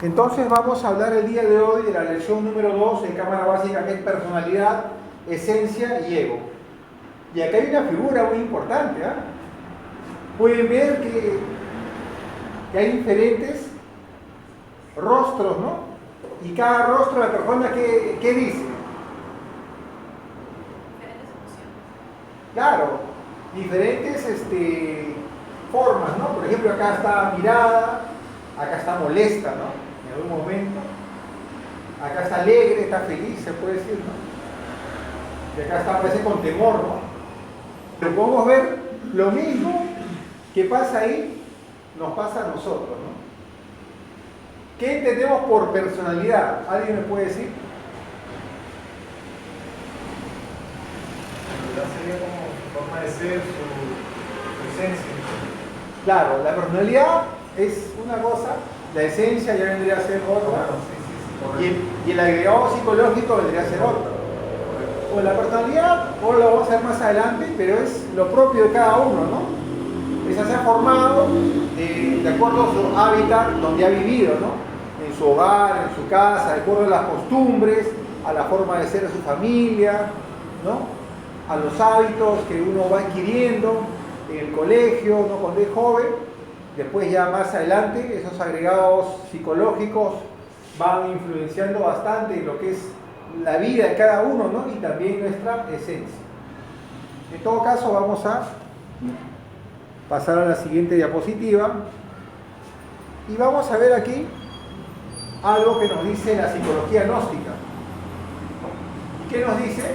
Entonces vamos a hablar el día de hoy de la lección número 2 de Cámara Básica, que es personalidad, esencia y ego. Y acá hay una figura muy importante, ¿eh? Pueden ver que hay diferentes rostros, ¿no? Y cada rostro de la persona, ¿qué dice? Diferentes emociones. Claro, diferentes formas, ¿no? Por ejemplo, acá está mirada, acá está molesta, ¿no? En algún momento. Acá está alegre, está feliz, se puede decir, ¿no? Y acá está, parece con temor, ¿no? Pero podemos ver lo mismo que pasa ahí, nos pasa a nosotros, ¿no? ¿Qué entendemos por personalidad? ¿Alguien me puede decir? Sería como su forma de ser, su esencia. Claro, la personalidad es una cosa, la esencia ya vendría a ser otra, y el agregado psicológico vendría a ser otro. O la personalidad, o lo vamos a ver más adelante, pero es lo propio de cada uno, ¿no? Esa se ha formado de acuerdo a su hábitat donde ha vivido, ¿no? En su hogar, en su casa, de acuerdo a las costumbres, a la forma de ser de su familia, ¿no? A los hábitos que uno va adquiriendo en el colegio, ¿no? Cuando es joven. Después ya más adelante esos agregados psicológicos van influenciando bastante en lo que es la vida de cada uno, ¿no? Y también nuestra esencia. En todo caso vamos a pasar a la siguiente diapositiva y vamos a ver aquí algo que nos dice la psicología gnóstica. ¿Y qué nos dice?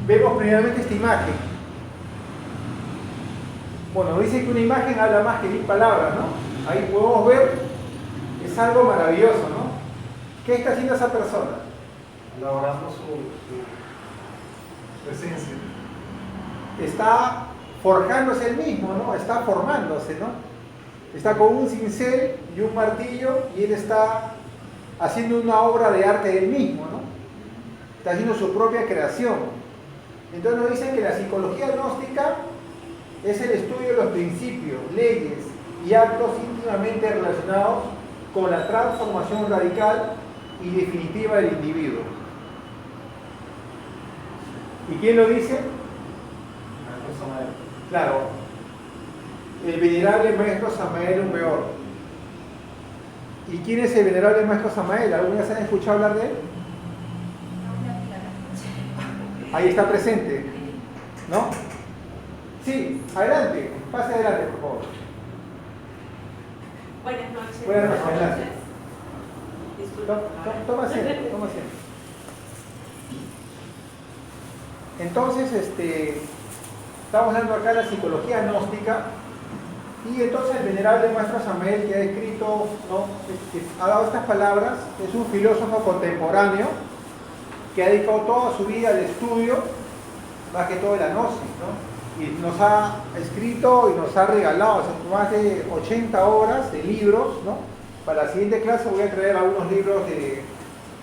Vemos primeramente esta imagen. Bueno, nos dice que una imagen habla más que 1000 palabras, ¿no? Ahí podemos ver, es algo maravilloso, ¿no? ¿Qué está haciendo esa persona? Elaborando su esencia. Está forjándose él mismo, ¿no? Está formándose, ¿no? Está con un cincel y un martillo y él está haciendo una obra de arte de él mismo, ¿no? Está haciendo su propia creación. Entonces nos dicen que la psicología gnóstica es el estudio de los principios, leyes y actos íntimamente relacionados con la transformación radical y definitiva del individuo. ¿Y quién lo dice? Claro, el venerable maestro Samael Aumeor. ¿Y quién es el venerable maestro Samael? ¿Alguna vez han escuchado hablar de él? Ahí está presente, ¿no? Sí, adelante, pase adelante, por favor. Buenas noches. Buenas noches, adelante. Disculpa. Toma asiento, toma asiento. Entonces, estamos hablando acá de la psicología gnóstica, y entonces el venerable maestro Samael, que ha escrito, ¿no? Ha dado estas palabras, es un filósofo contemporáneo que ha dedicado toda su vida al estudio, más que todo de la gnosis, ¿no? Y nos ha escrito y nos ha regalado más de 80 obras de libros, ¿no? Para la siguiente clase voy a traer algunos libros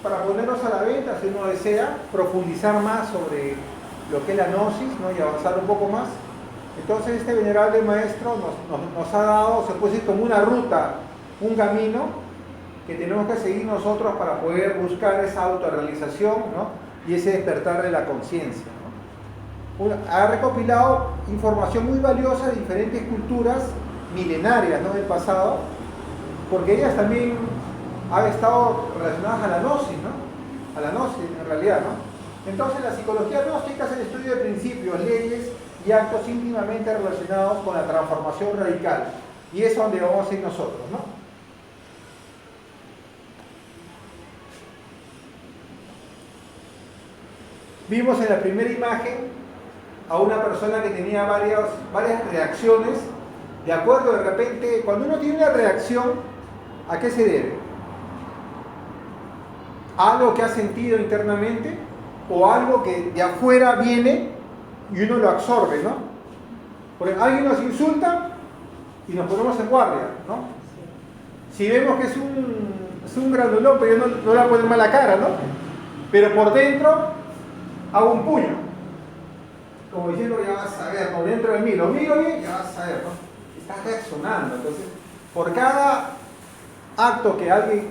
para ponerlos a la venta si uno desea profundizar más sobre lo que es la gnosis, ¿no? Y avanzar un poco más. Entonces este venerable maestro nos ha dado, se puede decir, como una ruta, un camino que tenemos que seguir nosotros para poder buscar esa autorrealización, ¿no? Y ese despertar de la conciencia, ¿no? Ha recopilado información muy valiosa de diferentes culturas milenarias, ¿no? Del pasado, porque ellas también han estado relacionadas a la gnosis, ¿no? A la gnosis en realidad, ¿no? Entonces la psicología gnóstica es el estudio de principios, leyes y actos íntimamente relacionados con la transformación radical, y es donde vamos a ir nosotros, ¿no? Vimos en la primera imagen a una persona que tenía varias reacciones, de acuerdo, de repente, cuando uno tiene una reacción, ¿a qué se debe? ¿A algo que ha sentido internamente o algo que de afuera viene y uno lo absorbe, ¿no? Porque alguien nos insulta y nos ponemos en guardia, ¿no? Si vemos que es un grandulón, pero yo no le voy a poner mala cara, ¿no? Pero por dentro hago un puño, como diciendo, ya vas a ver, por dentro de mí, lo miro bien, ya vas a ver, ¿no? Estás reaccionando. Entonces, por cada acto que alguien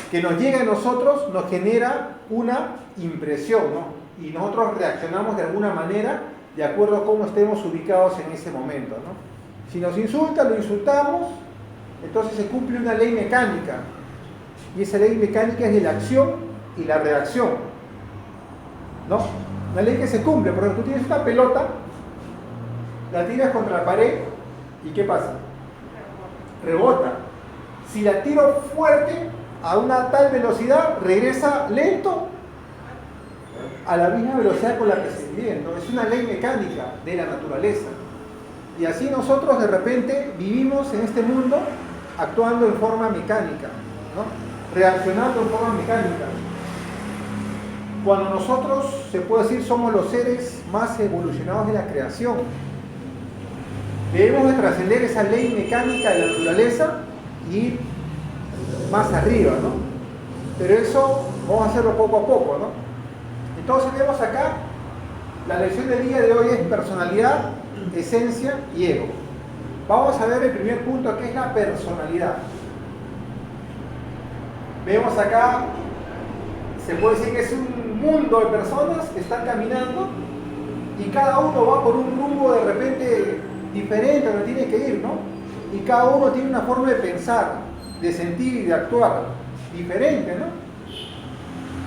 que nos llega a nosotros nos genera una impresión, ¿no? Y nosotros reaccionamos de alguna manera de acuerdo a cómo estemos ubicados en ese momento, ¿no? Si nos insulta, lo insultamos, entonces se cumple una ley mecánica. Y esa ley mecánica es de la acción y la reacción, ¿no? Una ley que se cumple. Por ejemplo, tú tienes una pelota, la tiras contra la pared, ¿y qué pasa? Rebota. Si la tiro fuerte, a una tal velocidad, regresa lento a la misma velocidad con la que se viene, ¿no? Es una ley mecánica de la naturaleza. Y así nosotros de repente vivimos en este mundo actuando en forma mecánica, ¿no? Reaccionando en forma mecánica. Cuando nosotros, se puede decir, somos los seres más evolucionados de la creación, debemos de trascender esa ley mecánica de la naturaleza y ir más arriba, ¿no? Pero eso vamos a hacerlo poco a poco, ¿no? Entonces vemos acá, la lección del día de hoy es personalidad, esencia y ego. Vamos a ver el primer punto, que es la personalidad. Vemos acá, se puede decir que es un mundo de personas que están caminando y cada uno va por un rumbo de repente diferente a donde tiene que ir, ¿no? Y cada uno tiene una forma de pensar, de sentir y de actuar diferente, ¿no?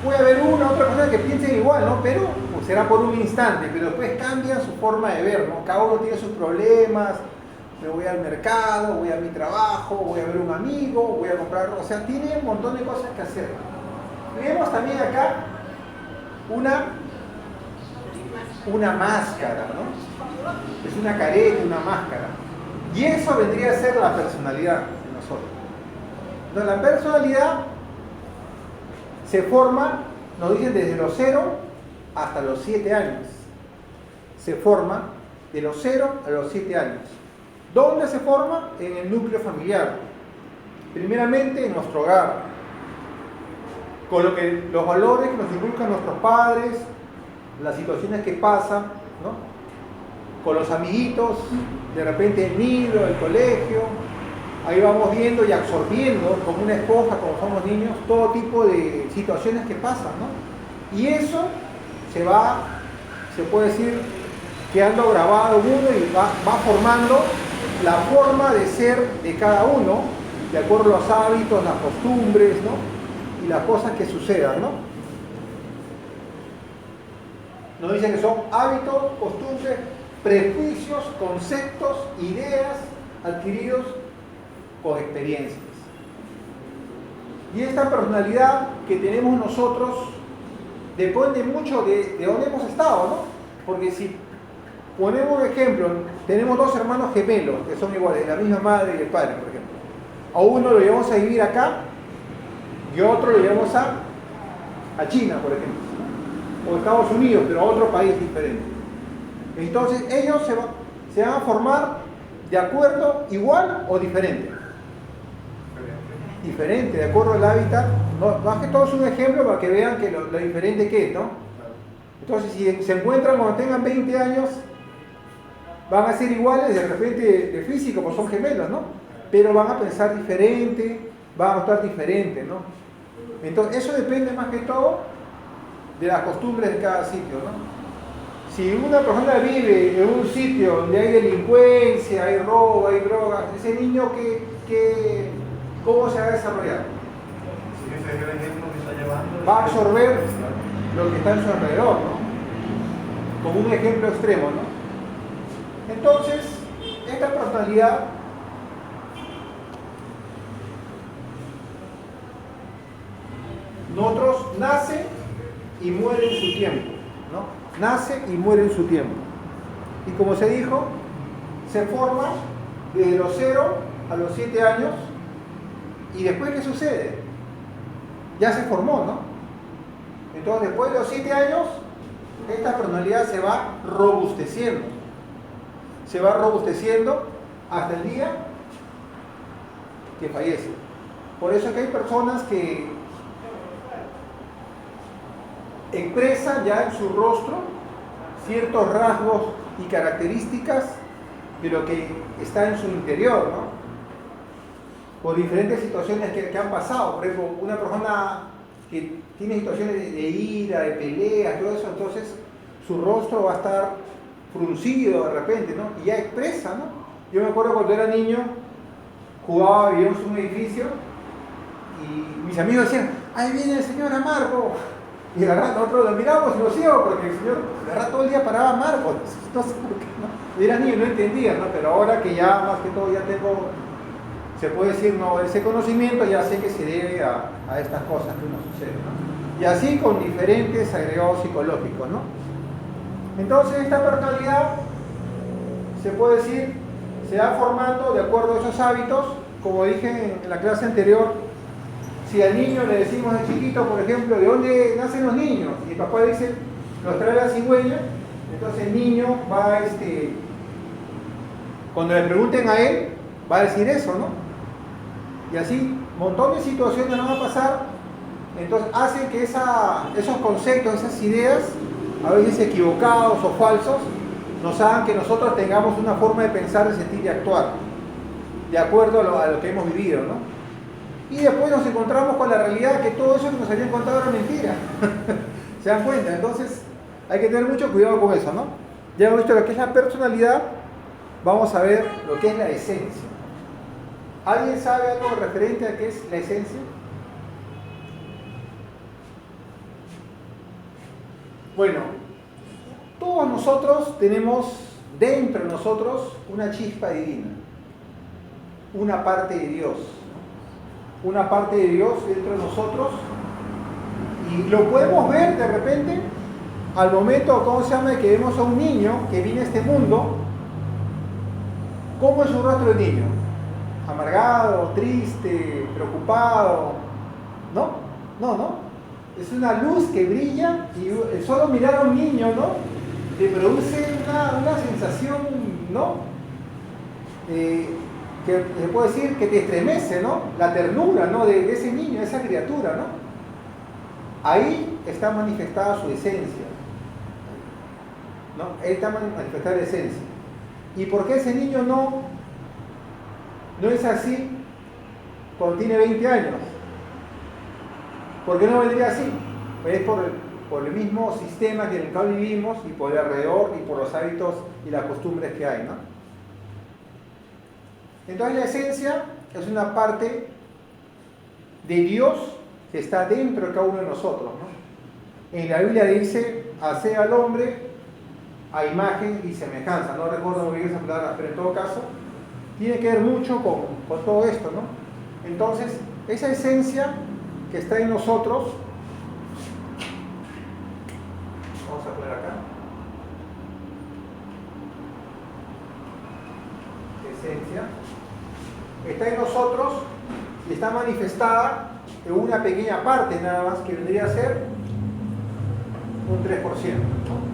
Puede haber una otra persona que piense igual, ¿no? Pero pues, será por un instante, pero después cambian su forma de ver, ¿no? Cada uno tiene sus problemas. Me voy al mercado, voy a mi trabajo, voy a ver un amigo, voy a comprar, o sea, tiene un montón de cosas que hacer. Vemos también acá una máscara, ¿no? Es una careta, una máscara. Y eso vendría a ser la personalidad de nosotros. Entonces, la personalidad se forma, nos dicen, desde los 0 hasta los 7 años. Se forma de los 0 a los 7 años. ¿Dónde se forma? En el núcleo familiar. Primeramente en nuestro hogar. Con los valores que nos inculcan nuestros padres, las situaciones que pasan, ¿no? Con los amiguitos, de repente el nido, el colegio. Ahí vamos viendo y absorbiendo, como una esponja, como somos niños, todo tipo de situaciones que pasan, ¿no? Y eso se puede decir, quedando grabado en uno y va formando la forma de ser de cada uno, de acuerdo a los hábitos, las costumbres, ¿no? Y las cosas que sucedan, ¿no? Nos dicen que son hábitos, costumbres, prejuicios, conceptos, ideas adquiridos con experiencias. Y esta personalidad que tenemos nosotros depende mucho de dónde hemos estado, ¿no? Porque si ponemos un ejemplo, tenemos 2 hermanos gemelos que son iguales, de la misma madre y el padre, por ejemplo. A uno lo llevamos a vivir acá y a otro lo llevamos a China, por ejemplo, ¿no? O Estados Unidos, pero a otro país diferente. Entonces ellos se van a formar de acuerdo, igual o diferente. Diferente, de acuerdo al hábitat. Más que todo es un ejemplo para que vean que lo diferente que es, ¿no? Entonces si se encuentran cuando tengan 20 años, van a ser iguales de repente de físico, pues son gemelos, ¿no? Pero van a pensar diferente, van a actuar diferente, ¿no? Entonces eso depende más que todo de las costumbres de cada sitio, ¿no? Si una persona vive en un sitio donde hay delincuencia, hay robo, hay drogas, ese niño ¿cómo se va a desarrollar? Si ese es el ejemplo que está llevando, Va a absorber lo que está en su alrededor, ¿no? Como un ejemplo extremo, ¿no? Entonces, esta personalidad nosotros nace y muere en su tiempo, ¿no? Nace y muere en su tiempo. Y como se dijo, se forma desde los 0 a los 7 años. ¿Y después qué sucede? Ya se formó, ¿no? Entonces, después de los 7 años, esta personalidad se va robusteciendo. Se va robusteciendo hasta el día que fallece. Por eso es que hay personas que expresan ya en su rostro ciertos rasgos y características de lo que está en su interior, ¿no? por diferentes situaciones que han pasado. Por ejemplo, una persona que tiene situaciones de ira, de pelea, todo eso, entonces su rostro va a estar fruncido de repente, ¿no? Y ya expresa, ¿no? Yo me acuerdo cuando era niño, vivíamos en un edificio y mis amigos decían, ahí viene el señor Amargo. Y de verdad nosotros lo miramos y lo ciego porque el señor de verdad todo el día paraba Amargo. No sé por qué, ¿no? Yo era niño, no entendía, ¿no? Pero ahora que ya más que todo ya tengo, se puede decir, no, ese conocimiento, ya sé que se debe a estas cosas que nos suceden, ¿no? Y así con diferentes agregados psicológicos, ¿no? Entonces esta personalidad, se puede decir, se va formando de acuerdo a esos hábitos, como dije en la clase anterior. Si al niño le decimos de chiquito, por ejemplo, ¿de dónde nacen los niños? Y el papá dice, los trae la cigüeña, entonces el niño va, cuando le pregunten a él, va a decir eso, ¿no? Y así, un montón de situaciones van a pasar, entonces hacen que esos conceptos, esas ideas, a veces equivocados o falsos, nos hagan que nosotros tengamos una forma de pensar, de sentir y actuar, de acuerdo a lo que hemos vivido, ¿no? Y después nos encontramos con la realidad que todo eso que nos habían contado era mentira. ¿Se dan cuenta? Entonces hay que tener mucho cuidado con eso, ¿no? Ya hemos visto lo que es la personalidad, vamos a ver lo que es la esencia. ¿Alguien sabe algo referente a qué es la esencia? Bueno, todos nosotros tenemos dentro de nosotros una chispa divina, una parte de Dios. Una parte de Dios dentro de nosotros y lo podemos ver de repente al momento, ¿cómo se llama?, que vemos a un niño que viene a este mundo. ¿Cómo es un rostro de niño? Amargado, triste, preocupado, ¿no? No, es una luz que brilla y el solo mirar a un niño, ¿no?, te produce una sensación, ¿no?, que se puede decir que te estremece, ¿no? La ternura, ¿no?, de ese niño, de esa criatura, ¿no? Ahí está manifestada su esencia, ¿no? Ahí está manifestada la esencia. ¿Y por qué ese niño no es así cuando tiene 20 años? ¿Por qué no vendría así? Pues es por el mismo sistema en el cual vivimos y por el alrededor y por los hábitos y las costumbres que hay, ¿no? Entonces la esencia es una parte de Dios que está dentro de cada uno de nosotros, ¿no? En la Biblia dice, hace al hombre a imagen y semejanza. No recuerdo muy bien esas palabras, pero en todo caso tiene que ver mucho con todo esto, ¿no? Entonces, esa esencia que está en nosotros, vamos a poner acá, esencia, está en nosotros y está manifestada en una pequeña parte nada más, que vendría a ser un 3%, ¿no?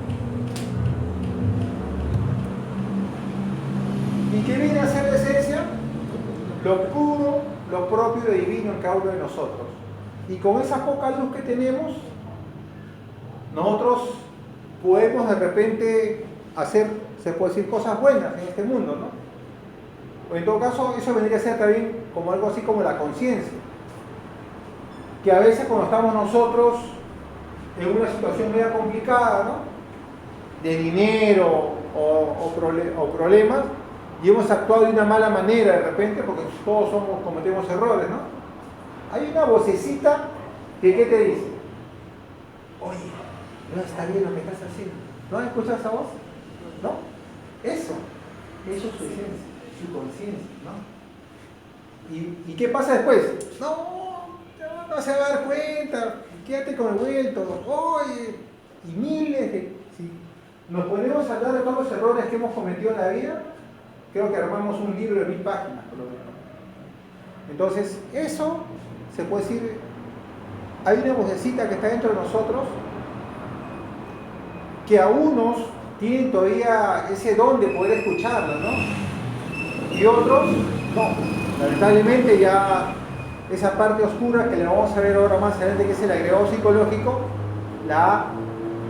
¿Y qué viene a ser la esencia? Lo puro, lo propio y divino en cada uno de nosotros. Y con esa poca luz que tenemos, nosotros podemos de repente hacer, se puede decir, cosas buenas en este mundo, ¿no? O en todo caso, eso vendría a ser también como algo así como la conciencia. Que a veces cuando estamos nosotros en una situación media complicada, ¿no?, de dinero o problemas, y hemos actuado de una mala manera de repente, porque todos cometemos errores, ¿no? Hay una vocecita que ¿qué te dice? Oye, no está bien lo que estás haciendo. ¿No has escuchado esa voz? ¿No? Eso es su esencia, su conciencia, ¿no? ¿Y qué pasa después? No se va a dar cuenta, quédate con el vuelto, oye, y miles de... Si nos ponemos a hablar de todos los errores que hemos cometido en la vida, creo que armamos un libro de 1000 páginas, por lo menos. Entonces, eso se puede decir, hay una vocecita que está dentro de nosotros, que a unos tienen todavía ese don de poder escucharlo, ¿no? Y otros, no. Lamentablemente ya esa parte oscura que le vamos a ver ahora más adelante, que es el agregado psicológico, la ha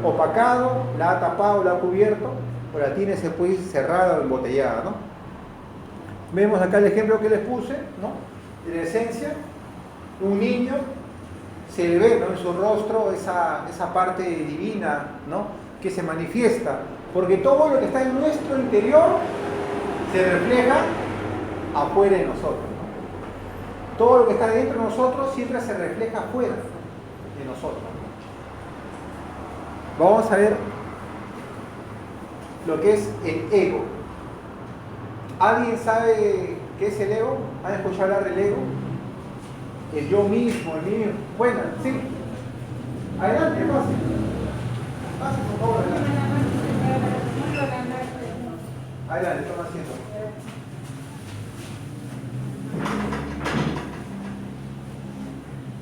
opacado, la ha tapado, la ha cubierto, o la tiene, se puede decir, cerrada o embotellada, ¿no? Vemos acá el ejemplo que les puse, ¿no? de la esencia, un niño, se le ve, ¿no?, en su rostro esa parte divina, ¿no?, que se manifiesta, porque todo lo que está en nuestro interior se refleja afuera de nosotros, ¿no? Todo lo que está dentro de nosotros siempre se refleja afuera de nosotros, ¿no? Vamos a ver lo que es el ego. ¿Alguien sabe qué es el ego? ¿Han escuchado hablar del ego? El yo mismo, el mío. Bueno, sí. Adelante, pase. Pase, por favor, adelante. Adelante, toma asiento.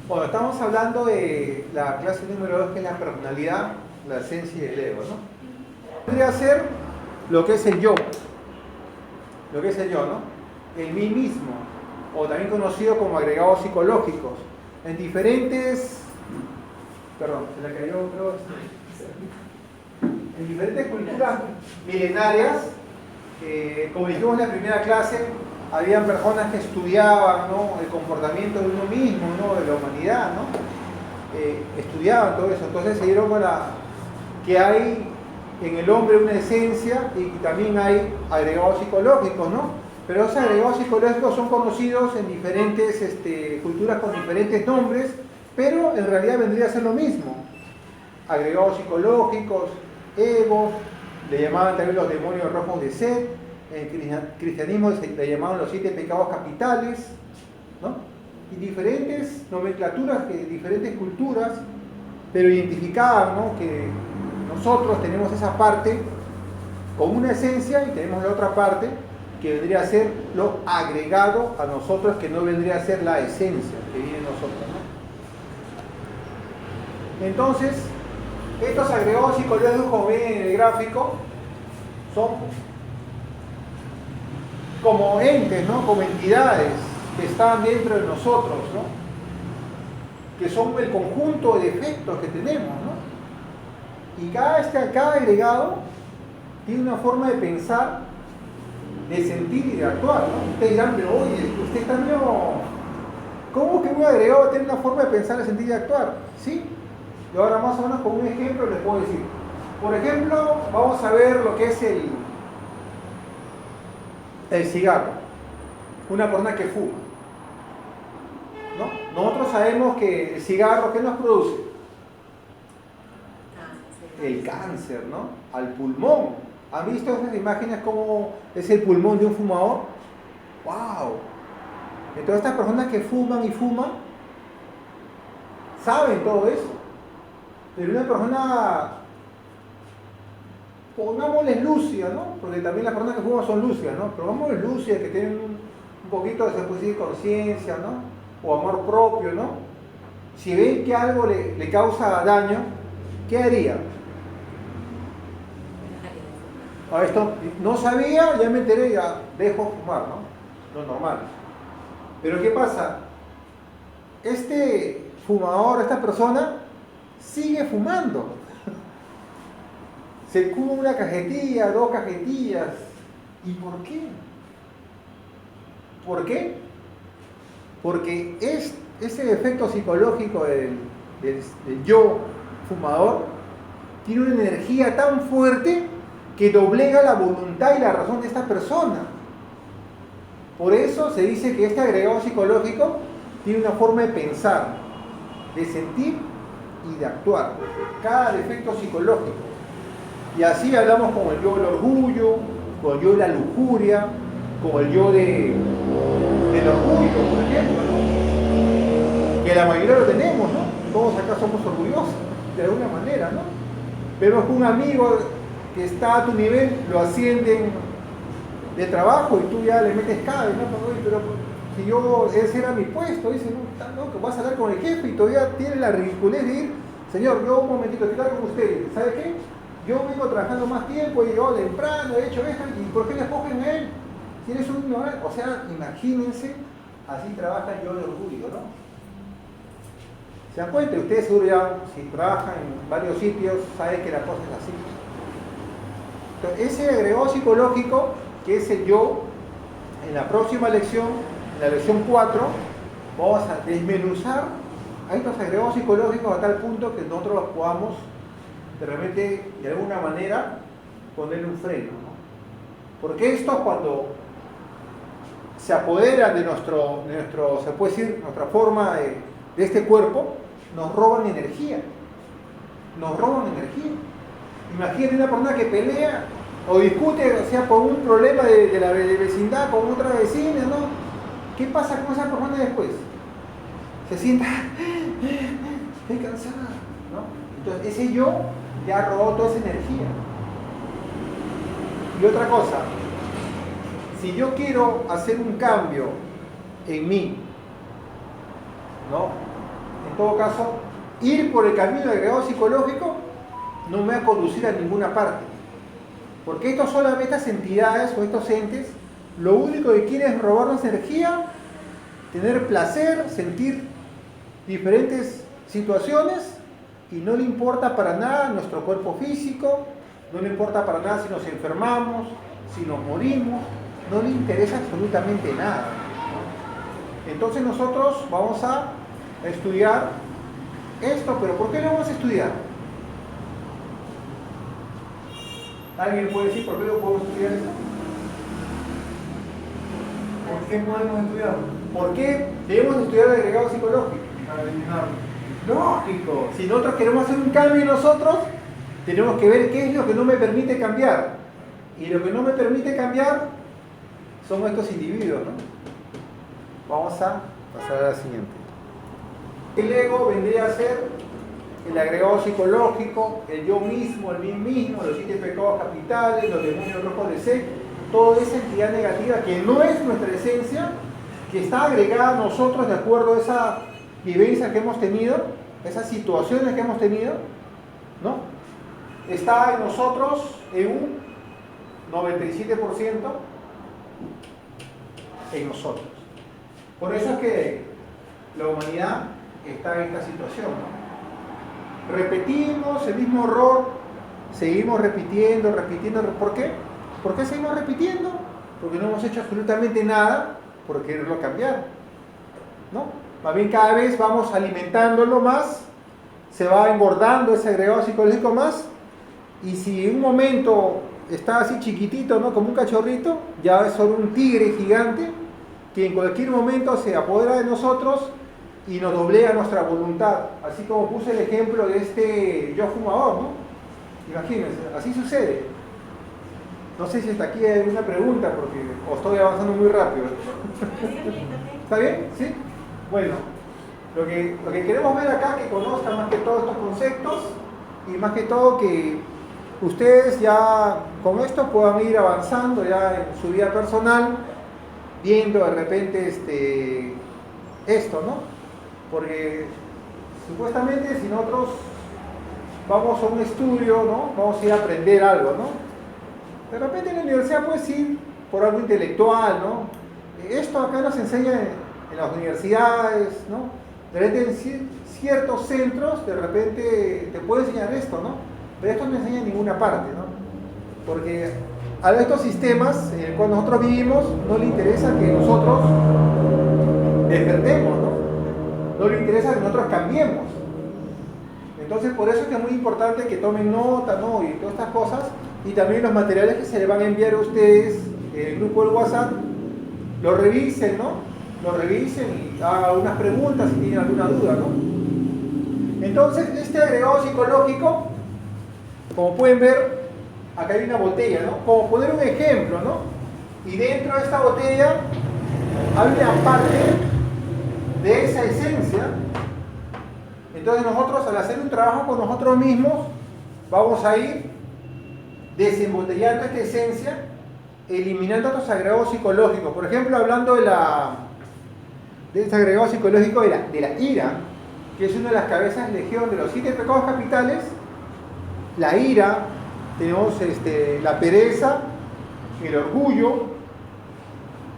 Bueno, estamos hablando de la clase número 2, que es la personalidad, la esencia y el ego, ¿no? Podría ser lo que es el yo. Lo que es el yo, ¿no? El mí mismo, o también conocido como agregados psicológicos, en diferentes, perdón, se le cayó otro, en diferentes culturas milenarias, como dijimos en la primera clase, habían personas que estudiaban, ¿no?, el comportamiento de uno mismo, ¿no?, de la humanidad, ¿no? Estudiaban todo eso, entonces se dieron cuenta que hay en el hombre una esencia y también hay agregados psicológicos, ¿no? Pero esos agregados psicológicos son conocidos en diferentes culturas con diferentes nombres, pero en realidad vendría a ser lo mismo. Agregados psicológicos, egos, le llamaban también los demonios rojos de Set, en el cristianismo le llamaban los 7 pecados capitales, ¿no? Y diferentes nomenclaturas de diferentes culturas, pero identificaban, ¿no?, que nosotros tenemos esa parte con una esencia y tenemos la otra parte que vendría a ser lo agregado a nosotros, que no vendría a ser la esencia que viene en nosotros, ¿no? Entonces, estos agregados psicológicos, como ven en el gráfico, son como entes, ¿no?, como entidades que están dentro de nosotros, ¿no?, que son el conjunto de efectos que tenemos, ¿no? Y cada agregado tiene una forma de pensar, de sentir y de actuar, ¿no? Ustedes dirán, pero oye, usted está medio... ¿Cómo que un agregado tiene una forma de pensar, de sentir y de actuar? ¿Sí? Y ahora más o menos con un ejemplo les puedo decir. Por ejemplo, vamos a ver lo que es el cigarro. Una persona que fuma, ¿no? Nosotros sabemos que el cigarro, ¿qué nos produce? El cáncer, ¿no? Al pulmón. ¿Han visto esas imágenes como es el pulmón de un fumador? ¡Wow! Entonces estas personas que fuman y fuman saben todo eso. Pero una persona, pongámosles lúcida, ¿no? Porque también las personas que fuman son lúcidas, ¿no? Pero pongámosles lúcidas, que tienen un poquito de, se puede decir, conciencia, ¿no? O amor propio, ¿no? Si ven que algo le causa daño, ¿qué haría? A esto no sabía, ya me enteré, ya dejo fumar, ¿no? Lo normal. Pero ¿qué pasa? Este fumador, esta persona, sigue fumando. Se fuma una cajetilla, 2 cajetillas. ¿Y por qué? ¿Por qué? Porque ese efecto psicológico del yo fumador tiene una energía tan fuerte que doblega la voluntad y la razón de esta persona. Por eso se dice que este agregado psicológico tiene una forma de pensar, de sentir y de actuar. Cada defecto psicológico. Y así hablamos con el yo del orgullo, con el yo de la lujuria, con el yo del orgullo, por ejemplo, ¿no? Que la mayoría lo tenemos, ¿no? Todos acá somos orgullosos, de alguna manera, ¿no? Vemos que un amigo que está a tu nivel, lo ascienden de trabajo y tú ya le metes cabe, ¿no? Pero si ese era mi puesto, dice, no, que vas a hablar con el jefe y todavía tiene la ridiculez de ir, señor, yo un momentito, estoy claro con usted, ¿sabe qué? Yo vengo trabajando más tiempo, he llegado temprano, he hecho esto, ¿y por qué le escogen a él? Si eres un ignorante, o sea, imagínense, así trabaja el yo de orgullo, ¿no? ¿Se dan cuenta? Ustedes seguro ya, si trabajan en varios sitios, saben que la cosa es así. Entonces, ese agregado psicológico, que es el yo, en la próxima lección, en la lección 4, vamos a desmenuzar a estos agregados psicológicos a tal punto que nosotros los podamos de repente, de alguna manera, ponerle un freno, ¿no? Porque esto cuando se apodera de nuestro, se puede decir, nuestra forma de este cuerpo, nos roban energía. Nos roban energía. Imagínate una persona que pelea o discute, o sea, por un problema de la vecindad con otra vecina, ¿no? ¿Qué pasa con esa persona después? Se sienta, estoy cansada, ¿no? Entonces ese yo le ha robado toda esa energía. Y otra cosa, si yo quiero hacer un cambio en mí, ¿no? En todo caso, ir por el camino del agregado psicológico no me va a conducir a ninguna parte. Porque estos solamente, estas entidades o estos entes, lo único que quieren es robarnos energía, tener placer, sentir diferentes situaciones y no le importa para nada nuestro cuerpo físico, no le importa para nada si nos enfermamos, si nos morimos, no le interesa absolutamente nada. Entonces nosotros vamos a estudiar esto, pero ¿por qué lo vamos a estudiar? ¿Alguien puede decir por qué lo podemos estudiar esto? ¿Por qué podemos estudiar? ¿Por qué debemos estudiar el agregado psicológico? Para eliminarlo. Lógico. Si nosotros queremos hacer un cambio en nosotros, tenemos que ver qué es lo que no me permite cambiar. Y lo que no me permite cambiar son estos individuos, ¿no? Vamos a pasar a la siguiente. El ego vendría a ser el agregado psicológico, el yo mismo, el mí mismo, los 7 pecados capitales, los demonios rojos de sed, toda esa entidad negativa que no es nuestra esencia, que está agregada a nosotros de acuerdo a esa vivencia que hemos tenido, esas situaciones que hemos tenido, ¿no? Está en nosotros en un 97% en nosotros. Por eso es que la humanidad está en esta situación, ¿no? Repetimos el mismo error, seguimos repitiendo. ¿Por qué? ¿Por qué seguimos repitiendo? Porque no hemos hecho absolutamente nada por quererlo cambiar, ¿no? Más bien cada vez vamos alimentándolo más, se va engordando ese agregado psicológico más, y si en un momento está así chiquitito, ¿no? Como un cachorrito, ya es solo un tigre gigante que en cualquier momento se apodera de nosotros y nos doblega nuestra voluntad. Así como puse el ejemplo de este yo fumador, ¿no? Imagínense, así sucede. No sé si hasta aquí hay alguna pregunta porque os estoy avanzando muy rápido. ¿Está bien? ¿Sí? Bueno, lo que queremos ver acá, que conozcan más que todos estos conceptos y más que todo que ustedes ya con esto puedan ir avanzando ya en su vida personal, viendo de repente esto, ¿no? Porque supuestamente si nosotros vamos a un estudio, ¿no? Vamos a ir a aprender algo, ¿no? De repente en la universidad puedes ir por algo intelectual, ¿no? Esto acá nos enseña en las universidades, ¿no? De repente en ciertos centros de repente te puede enseñar esto, ¿no? Pero esto no enseña en ninguna parte, ¿no? Porque a estos sistemas en los cuales nosotros vivimos no le interesa que nosotros despertemos, ¿no? No le interesa que nosotros cambiemos. Entonces por eso es que es muy importante que tomen nota, ¿no? Y todas estas cosas, y también los materiales que se les van a enviar a ustedes en el grupo del WhatsApp, lo revisen, ¿no? Lo revisen y hagan algunas preguntas si tienen alguna duda, ¿no? Entonces este agregado psicológico, como pueden ver, acá hay una botella, ¿no? Como poner un ejemplo, ¿no? Y dentro de esta botella hay una parte de esa esencia. Entonces nosotros, al hacer un trabajo con nosotros mismos, vamos a ir desembotellando esta esencia, eliminando estos agregados psicológicos. Por ejemplo, hablando de este agregado psicológico de la ira, que es una de las cabezas legión de los 7 pecados capitales. La ira, tenemos la pereza, el orgullo,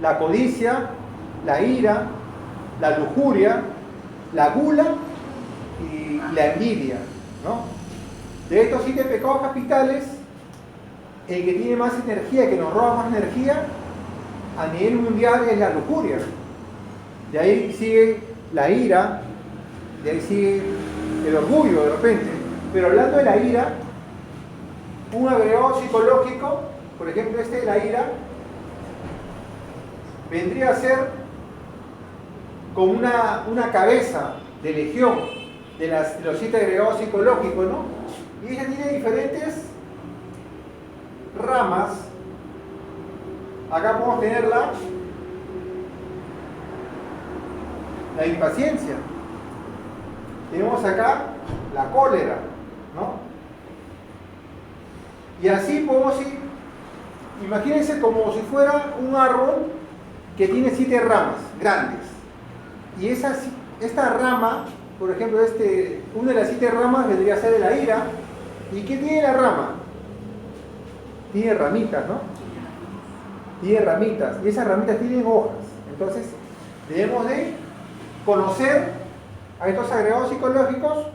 la codicia, la ira, la lujuria, la gula y la envidia, ¿no? De estos 7 pecados capitales, el que tiene más energía, que nos roba más energía a nivel mundial, es la lujuria. de ahí sigue la ira, de ahí sigue el orgullo de repente. Pero hablando de la ira, un agregado psicológico, por ejemplo este de la ira, vendría a ser como una cabeza de legión de los 7 agregados psicológicos, ¿no? Y ella tiene diferentes ramas. Acá podemos tener la impaciencia. Tenemos acá la cólera, ¿no? Y así podemos ir, imagínense como si fuera un árbol que tiene 7 ramas grandes. Y esta rama, por ejemplo, una de las 7 ramas vendría a ser de la ira. ¿Y qué tiene la rama? Tiene ramitas, ¿no? Tiene ramitas. Y esas ramitas tienen hojas. Entonces, debemos de conocer a estos agregados psicológicos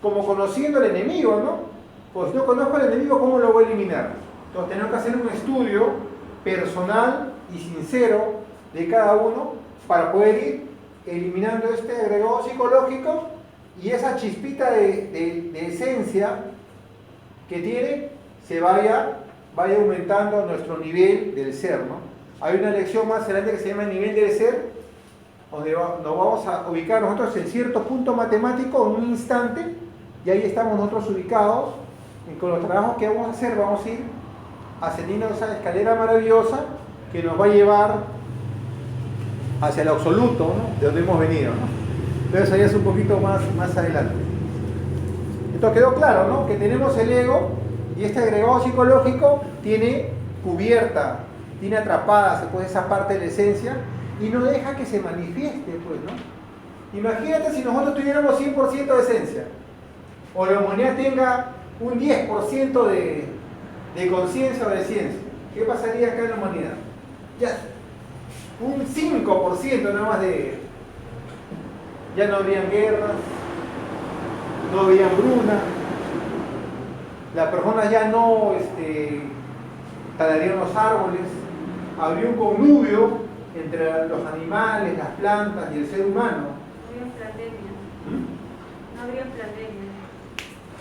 como conociendo al enemigo, ¿no? Pues si no conozco al enemigo, ¿cómo lo voy a eliminar? Entonces tenemos que hacer un estudio personal y sincero de cada uno para poder ir eliminando este agregado psicológico y esa chispita de esencia que tiene se vaya aumentando nuestro nivel del ser, ¿no? Hay una lección más adelante que se llama nivel del ser, donde nos vamos a ubicar nosotros en cierto punto matemático en un instante, y ahí estamos nosotros ubicados, y con los trabajos que vamos a hacer vamos a ir ascendiendo esa escalera maravillosa que nos va a llevar hacia el absoluto, ¿no? De donde hemos venido, ¿no? Entonces ahí es un poquito más adelante. Entonces quedó claro, ¿no? Que tenemos el ego y este agregado psicológico tiene cubierta, tiene atrapada pues, esa parte de la esencia y no deja que se manifieste, pues, ¿no? Imagínate si nosotros tuviéramos 100% de esencia o la humanidad tenga un 10% de conciencia o de ciencia. ¿Qué pasaría acá en la humanidad? Ya, un 5% nada más ya no habrían guerras, no habría hambruna, las personas ya no talarían los árboles, habría un connubio entre los animales, las plantas y el ser humano. No habría pandemia. No habría pandemia.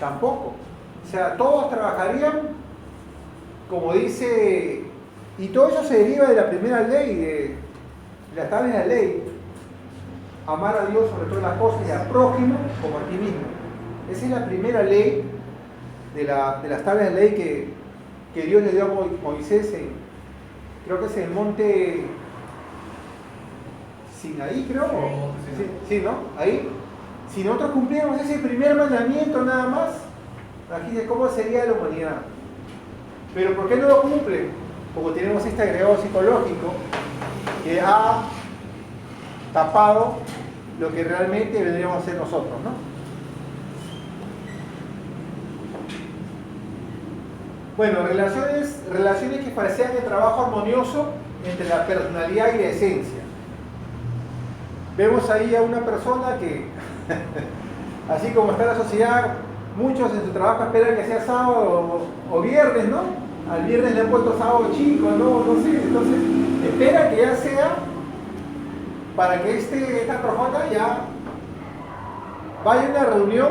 Tampoco. O sea, todos trabajarían, como dice, y todo eso se deriva de la primera ley, de la tabla de la ley. Amar a Dios sobre todas las cosas y al prójimo como a ti mismo. Esa es la primera ley de las tablas de la ley que Dios le dio a Moisés, creo que es en el monte Sinaí, creo. Sí, ¿no? Ahí. Si nosotros cumpliéramos ese primer mandamiento nada más, imagínense cómo sería la humanidad. Pero ¿por qué no lo cumplen? Porque tenemos este agregado psicológico que ha tapado lo que realmente deberíamos hacer nosotros, ¿no? Bueno, relaciones que parecían de trabajo armonioso entre la personalidad y la esencia. Vemos ahí a una persona que, así como está la sociedad, muchos en su trabajo esperan que sea sábado o viernes, ¿no? Al viernes le han puesto sábado chico, no sé, entonces espera que ya sea para que esta persona ya vaya a una reunión,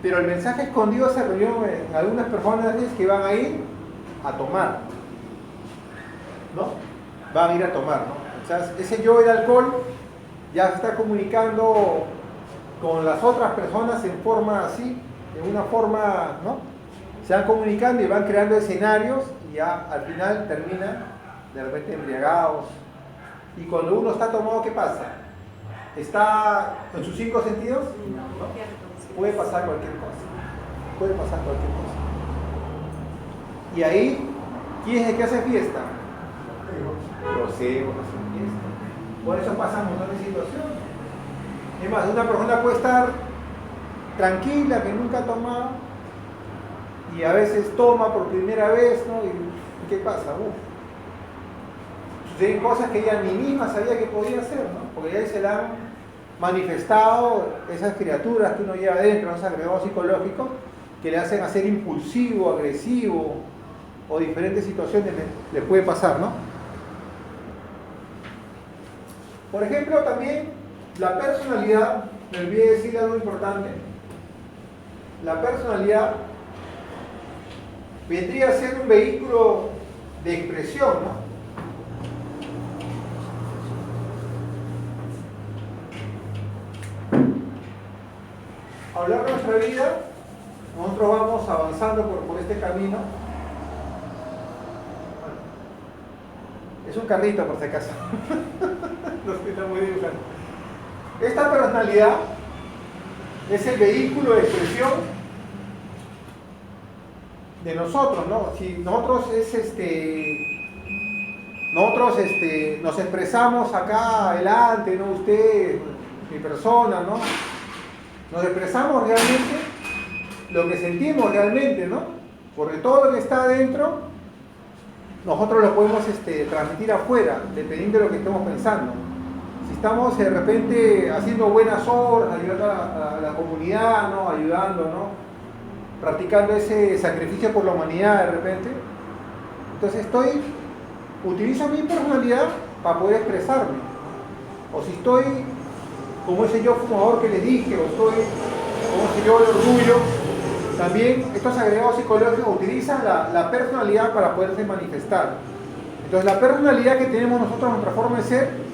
pero el mensaje escondido de esa reunión en algunas personas es que van a ir a tomar, ¿no? Van a ir a tomar, ¿no? O sea, ese yo del alcohol ya se está comunicando con las otras personas en forma así, en una forma, ¿no? Se van comunicando y van creando escenarios y ya al final terminan de repente embriagados. Y cuando uno está tomado, ¿qué pasa? ¿Está en sus 5 sentidos? ¿No? Puede pasar cualquier cosa. Puede pasar cualquier cosa. Y ahí, ¿quién es el que hace fiesta? Los egos hacen fiesta. Por eso pasan un montón de situaciones. Es más, una persona puede estar tranquila, que nunca ha tomado, y a veces toma por primera vez, ¿no? ¿Y qué pasa? Suceden cosas que ella ni misma sabía que podía hacer, ¿no? Porque ya se le han manifestado esas criaturas que uno lleva adentro, esos agregados psicológicos que le hacen hacer impulsivo, agresivo, o diferentes situaciones le puede pasar, ¿no? Por ejemplo, también la personalidad, me olvidé decir algo importante, la personalidad vendría a ser un vehículo de expresión, ¿no? A lo largo de nuestra vida, nosotros vamos avanzando por este camino. Bueno, es un carrito por si acaso. No sé, está muy dibujando. Esta personalidad es el vehículo de expresión de nosotros, ¿no? Si nosotros nos expresamos acá adelante, ¿no? Usted, mi persona, ¿no? Nos expresamos realmente lo que sentimos realmente, ¿no? Porque todo lo que está adentro, nosotros lo podemos transmitir afuera, dependiendo de lo que estemos pensando. Si estamos de repente haciendo buenas obras, ayudando a la comunidad, ¿no? Ayudando, ¿no? Practicando ese sacrificio por la humanidad de repente, entonces utilizo mi personalidad para poder expresarme. O si estoy como ese yo fumador que les dije, o estoy como ese yo de orgullo, también estos agregados psicológicos utilizan la personalidad para poderse manifestar. Entonces la personalidad que tenemos nosotros, nuestra forma de ser,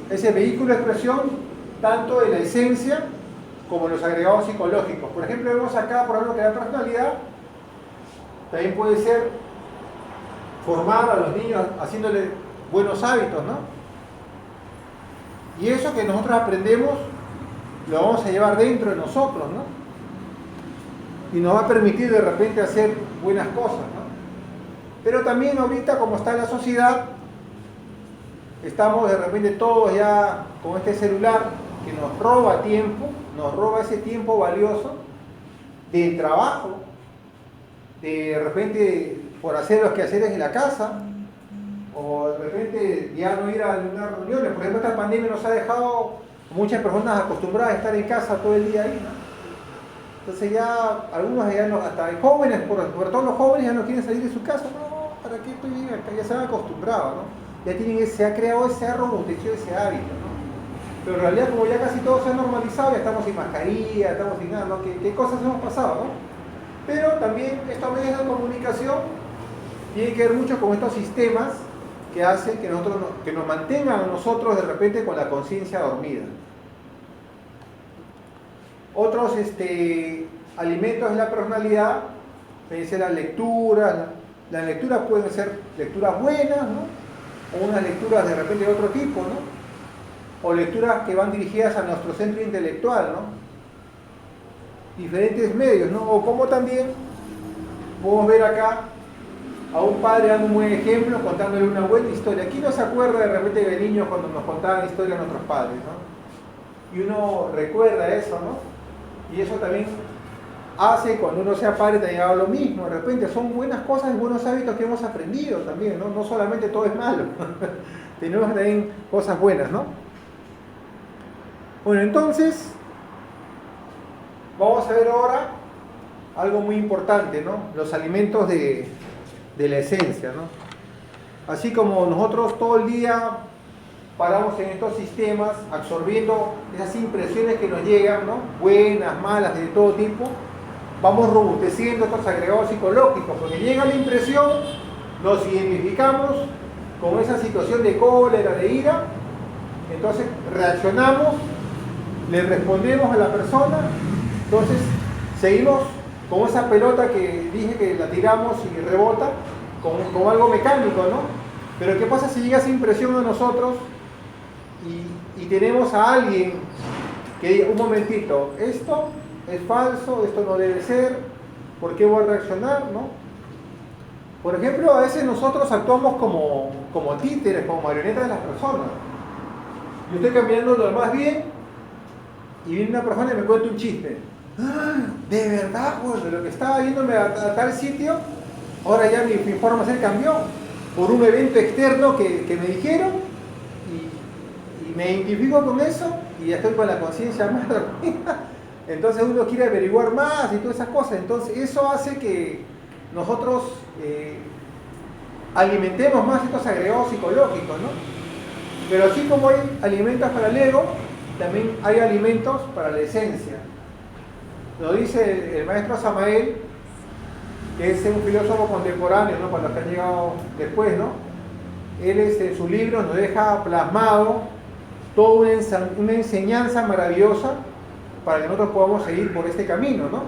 es el vehículo de expresión tanto de la esencia como los agregados psicológicos. Por ejemplo, vemos acá, por ejemplo, que la personalidad también puede ser formar a los niños haciéndoles buenos hábitos, ¿no? Y eso que nosotros aprendemos lo vamos a llevar dentro de nosotros, ¿no? Y nos va a permitir de repente hacer buenas cosas, ¿no? Pero también ahorita, como está la sociedad, estamos de repente todos ya con este celular que nos roba tiempo, nos roba ese tiempo valioso del trabajo, de repente por hacer los quehaceres en la casa, o de repente ya no ir a algunas reuniones. Por ejemplo, esta pandemia nos ha dejado muchas personas acostumbradas a estar en casa todo el día ahí, ¿no? Entonces ya algunos ya no, hasta jóvenes, por todos los jóvenes ya no quieren salir de su casa. No, ¿para qué estoy bien acá? Ya se han acostumbrado, ¿no? Ya se ha creado ese robotización, ese hábito, ¿no? Pero en realidad, como ya casi todo se ha normalizado, ya estamos sin mascarilla, estamos sin nada, ¿no? ¿Qué cosas hemos pasado, no? Pero también estos medios de comunicación tienen que ver mucho con estos sistemas que hacen que nos mantengan a nosotros de repente con la conciencia dormida. Otros alimentos de la personalidad pueden ser las lecturas. Las lecturas pueden ser lecturas buenas, ¿no? O unas lecturas de repente de otro tipo, ¿no? O lecturas que van dirigidas a nuestro centro intelectual, ¿no? Diferentes medios, ¿no? O como también podemos ver acá a un padre dando un buen ejemplo, contándole una buena historia. ¿Quién no se acuerda de repente de niños cuando nos contaban historias a nuestros padres, ¿no? Y uno recuerda eso, ¿no? Y eso también hace, cuando uno sea padre, también haga lo mismo. De repente son buenas cosas y buenos hábitos que hemos aprendido también, ¿no? No solamente todo es malo. Tenemos también cosas buenas, ¿no? Bueno, entonces, vamos a ver ahora algo muy importante, ¿no? Los alimentos de la esencia, ¿no? Así como nosotros todo el día paramos en estos sistemas absorbiendo esas impresiones que nos llegan, ¿no? Buenas, malas, de todo tipo, vamos robusteciendo estos agregados psicológicos, porque llega la impresión, nos identificamos con esa situación de cólera, de ira, entonces reaccionamos, le respondemos a la persona, entonces seguimos con esa pelota que dije que la tiramos y rebota, con algo mecánico, ¿no? Pero ¿qué pasa si llega esa impresión a nosotros y tenemos a alguien que diga, un momentito, esto es falso, esto no debe ser, ¿por qué voy a reaccionar, no? Por ejemplo, a veces nosotros actuamos como títeres, como marionetas de las personas. Yo estoy caminando lo más bien y viene una persona y me cuenta un chiste. ¡Ah! ¿De verdad? Pues de lo que estaba yéndome a tal sitio, ahora ya mi forma de ser cambió por un evento externo que me dijeron y me identifico con eso y ya estoy con la conciencia más dormida. Entonces uno quiere averiguar más y todas esas cosas. Entonces eso hace que nosotros alimentemos más estos agregados psicológicos, ¿no? Pero así como hay alimentos para el ego, también hay alimentos para la esencia. Nos dice el maestro Samael, que es un filósofo contemporáneo, ¿no? Para los que han llegado después, ¿no? Él en su libro nos deja plasmado toda una enseñanza maravillosa para que nosotros podamos seguir por este camino, ¿no?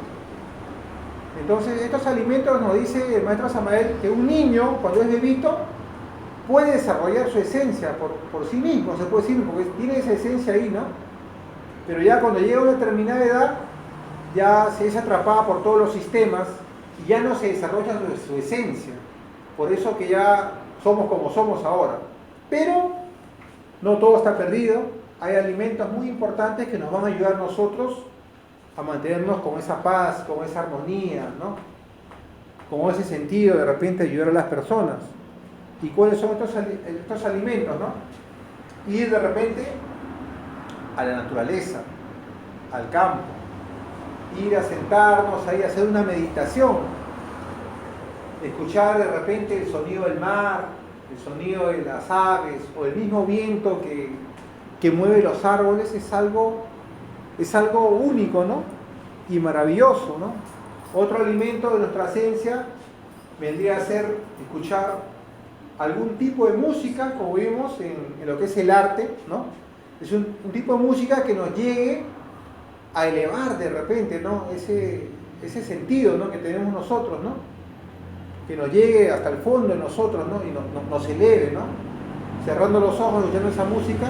Entonces, estos alimentos nos dice el maestro Samael que un niño, cuando es bebito, puede desarrollar su esencia por sí mismo, se puede decir, porque tiene esa esencia ahí, ¿no? Pero ya cuando llega a una determinada edad, ya se es atrapada por todos los sistemas y ya no se desarrolla su esencia. Por eso que ya somos como somos ahora. Pero no todo está perdido. Hay alimentos muy importantes que nos van a ayudar a nosotros a mantenernos con esa paz, con esa armonía, ¿no? Con ese sentido de repente ayudar a las personas. ¿Y cuáles son estos alimentos, no? Ir de repente a la naturaleza, al campo, ir a sentarnos ahí a hacer una meditación, escuchar de repente el sonido del mar, el sonido de las aves o el mismo viento que mueve los árboles, es algo único, ¿no? Y maravilloso, ¿no? Otro alimento de nuestra esencia vendría a ser escuchar algún tipo de música, como vimos en lo que es el arte, ¿no? Es un tipo de música que nos llegue a elevar de repente, ¿no? Ese sentido, ¿no? Que tenemos nosotros, ¿no? Que nos llegue hasta el fondo de nosotros, ¿no? Y nos eleve, ¿no? Cerrando los ojos, escuchando esa música,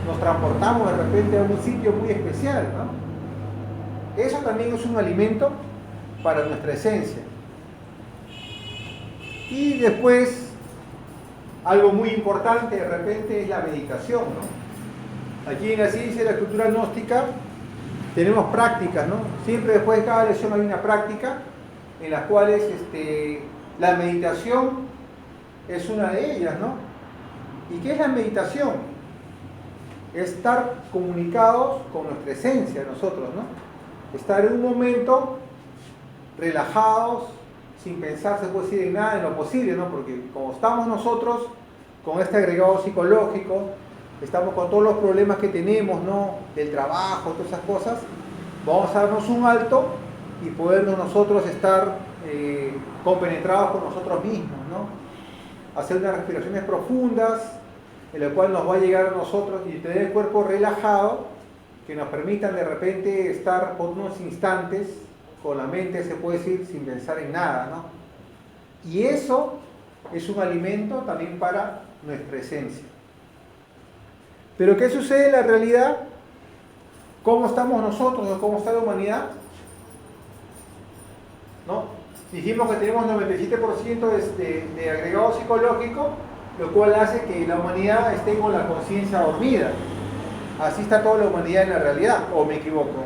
nos transportamos de repente a un sitio muy especial, ¿no? Eso también es un alimento para nuestra esencia. Y después, algo muy importante de repente es la meditación, ¿no? Aquí en la ciencia de la cultura gnóstica tenemos prácticas, ¿no? Siempre después de cada lección hay una práctica en las cuales la meditación es una de ellas, ¿no? ¿Y qué es la meditación? Estar comunicados con nuestra esencia nosotros, ¿no? Estar en un momento relajados, sin pensar, se puede decir, en nada, en lo posible, ¿no? Porque como estamos nosotros con este agregado psicológico, estamos con todos los problemas que tenemos, ¿no? Del trabajo, todas esas cosas, vamos a darnos un alto y podernos nosotros estar compenetrados con nosotros mismos, ¿no? Hacer unas respiraciones profundas, en lo cual nos va a llegar a nosotros y tener el cuerpo relajado, que nos permitan de repente estar por unos instantes con la mente, se puede decir, sin pensar en nada, ¿no? Y eso es un alimento también para nuestra esencia. Pero ¿qué sucede en la realidad? ¿Cómo estamos nosotros o cómo está la humanidad? ¿No? Dijimos que tenemos 97% de agregado psicológico, lo cual hace que la humanidad esté con la conciencia dormida. Así está toda la humanidad en la realidad, ¿o me equivoco?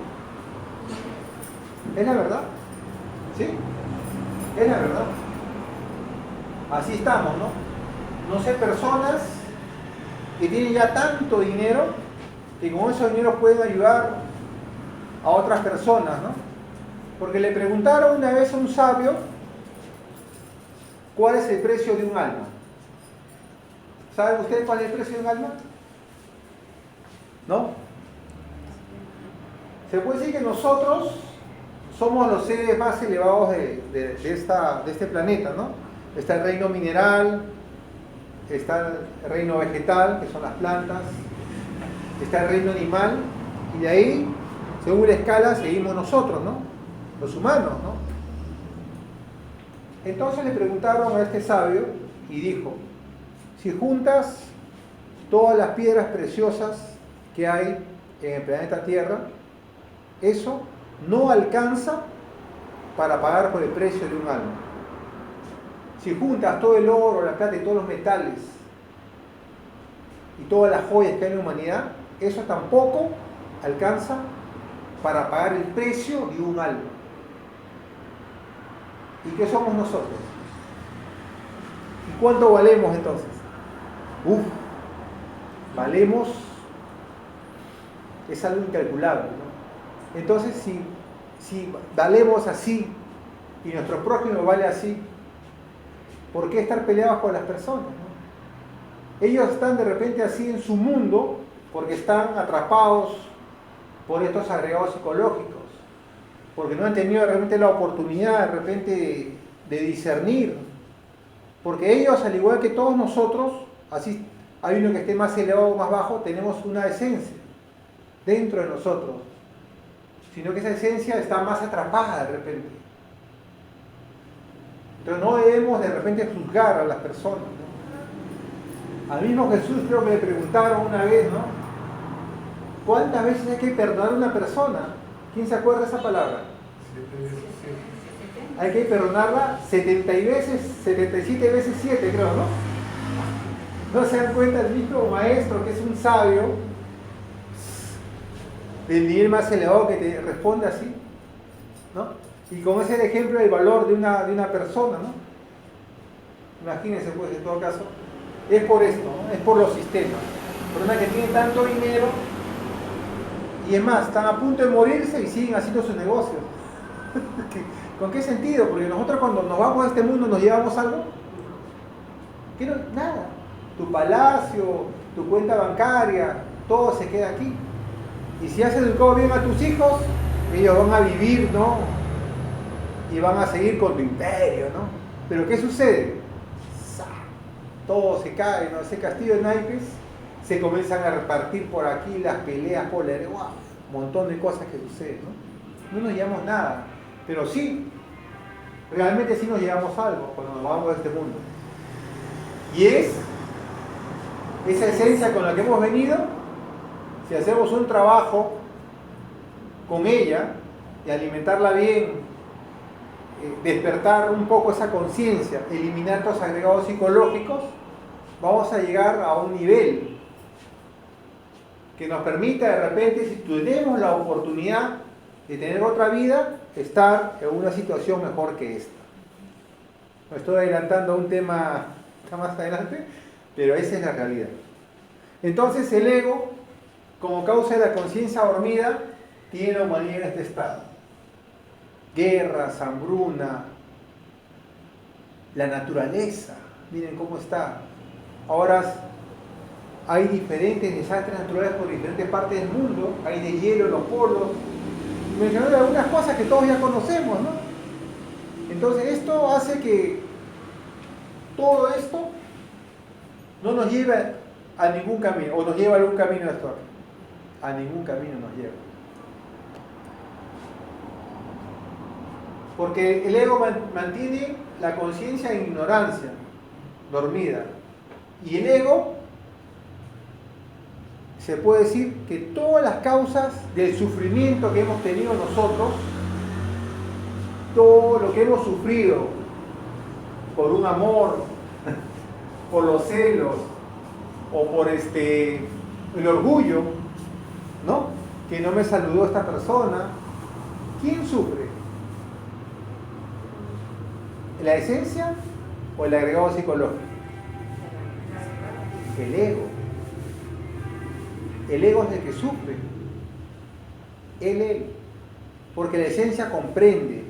¿Es la verdad? ¿Sí? Es la verdad. Así estamos, ¿no? No sé, personas que tienen ya tanto dinero que con ese dinero pueden ayudar a otras personas, ¿no? Porque le preguntaron una vez a un sabio cuál es el precio de un alma. ¿Saben ustedes cuál es el precio de un alma? ¿No? Se puede decir que nosotros somos los seres más elevados de este planeta, ¿no? Está el reino mineral, está el reino vegetal, que son las plantas, está el reino animal, y de ahí, según la escala, seguimos nosotros, ¿no? Los humanos, ¿no? Entonces le preguntaron a este sabio y dijo, si juntas todas las piedras preciosas que hay en el planeta Tierra, eso no alcanza para pagar por el precio de un alma. Si juntas todo el oro, la plata y todos los metales y todas las joyas que hay en la humanidad, eso tampoco alcanza para pagar el precio de un alma. ¿Y qué somos nosotros? ¿Y cuánto valemos entonces? Valemos, es algo incalculable, ¿no? Entonces, si valemos así y nuestro prójimo vale así, ¿por qué estar peleados con las personas, ¿no? Ellos están de repente así en su mundo porque están atrapados por estos agregados psicológicos, porque no han tenido de repente la oportunidad de repente de discernir, porque ellos, al igual que todos nosotros, así hay uno que esté más elevado o más bajo, tenemos una esencia dentro de nosotros, sino que esa esencia está más atrapada de repente. Entonces no debemos de repente juzgar a las personas, ¿no? Al mismo Jesús creo que le preguntaron una vez, ¿no? ¿Cuántas veces hay que perdonar a una persona? ¿Quién se acuerda de esa palabra? 7 veces 7. Hay que perdonarla 77 veces 7, creo, ¿no? ¿No se dan cuenta el mismo maestro, que es un sabio, del nivel más elevado, que te responde así, ¿no? Y como es el ejemplo del valor de una persona, ¿no? Imagínense, pues, en todo caso, es por esto, ¿no? Es por los sistemas. Personas que tienen tanto dinero, y es más, están a punto de morirse y siguen haciendo sus negocios. ¿Con qué sentido? Porque nosotros cuando nos vamos a este mundo nos llevamos algo. ¿Qué no? Nada. Tu palacio, tu cuenta bancaria, todo se queda aquí. Y si has educado bien a tus hijos, ellos van a vivir, ¿no? Y van a seguir con tu imperio, ¿no? Pero ¿qué sucede? Todo se cae, ¿no? Ese castillo de naipes, se comienzan a repartir por aquí las peleas por la herencia, ¡wow! Un montón de cosas que suceden, ¿no? No nos llevamos nada, pero sí, realmente sí nos llevamos algo cuando nos vamos de este mundo. Y es esa esencia con la que hemos venido. Si hacemos un trabajo con ella y alimentarla bien, despertar un poco esa conciencia, eliminar estos agregados psicológicos, vamos a llegar a un nivel que nos permita de repente, si tenemos la oportunidad de tener otra vida, estar en una situación mejor que esta. Me estoy adelantando a un tema más adelante, pero esa es la realidad. Entonces el ego, como causa de la conciencia dormida, tiene la humanidad en este estado. Guerras, hambruna, la naturaleza, miren cómo está. Ahora hay diferentes desastres naturales por diferentes partes del mundo, hay de hielo en los polos, mencioné algunas cosas que todos ya conocemos, ¿no? Entonces esto hace que todo esto no nos lleve a ningún camino, o nos lleva a algún camino actual. A ningún camino nos lleva. Porque el ego mantiene la conciencia en ignorancia, dormida. Y el ego, se puede decir que todas las causas del sufrimiento que hemos tenido nosotros, todo lo que hemos sufrido por un amor, por los celos, o por el orgullo, ¿no? Que no me saludó esta persona. ¿Quién sufre? ¿La esencia o el agregado psicológico? El ego. El ego es el que sufre. Él. Porque la esencia comprende,